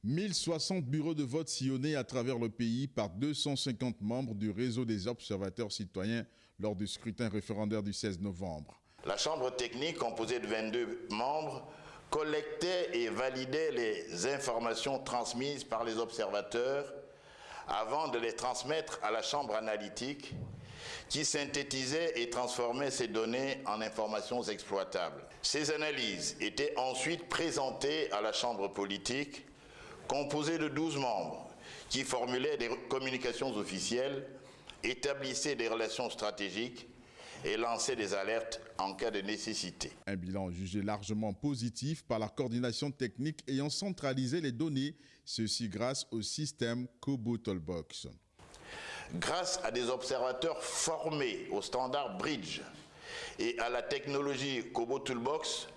1060 bureaux de vote sillonnés à travers le pays par 250 membres du réseau des observateurs citoyens lors du scrutin référendaire du 16 novembre. La Chambre technique, composée de 22 membres, collectait et validait les informations transmises par les observateurs avant de les transmettre à la Chambre analytique qui synthétisait et transformait ces données en informations exploitables. Ces analyses étaient ensuite présentées à la Chambre politique, composée de 12 membres, qui formulaient des communications officielles, établissaient des relations stratégiques et lançaient des alertes en cas de nécessité. Un bilan jugé largement positif par la coordination technique ayant centralisé les données, ceci grâce au système Kobo Toolbox. Grâce à des observateurs formés au standard Bridge et à la technologie Kobo Toolbox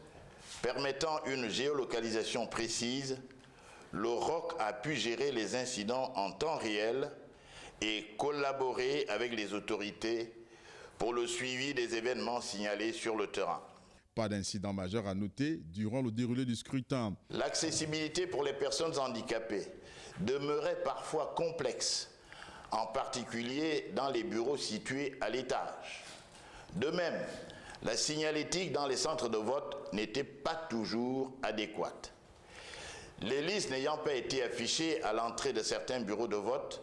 permettant une géolocalisation précise, le ROC a pu gérer les incidents en temps réel et collaborer avec les autorités pour le suivi des événements signalés sur le terrain. Pas d'incident majeur à noter durant le déroulé du scrutin. L'accessibilité pour les personnes handicapées demeurait parfois complexe, en particulier dans les bureaux situés à l'étage. De même, la signalétique dans les centres de vote n'était pas toujours adéquate. Les listes n'ayant pas été affichées à l'entrée de certains bureaux de vote,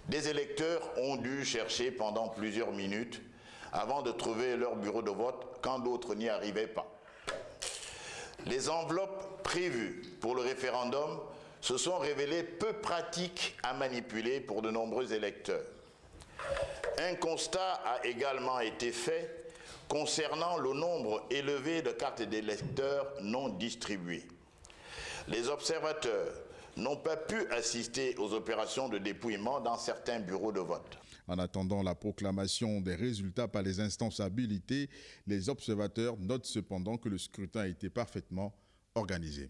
des électeurs ont dû chercher pendant plusieurs minutes avant de trouver leur bureau de vote quand d'autres n'y arrivaient pas. Les enveloppes prévues pour le référendum se sont révélées peu pratiques à manipuler pour de nombreux électeurs. Un constat a également été fait concernant le nombre élevé de cartes d'électeurs non distribuées. Les observateurs n'ont pas pu assister aux opérations de dépouillement dans certains bureaux de vote. En attendant la proclamation des résultats par les instances habilitées, les observateurs notent cependant que le scrutin a été parfaitement organisé.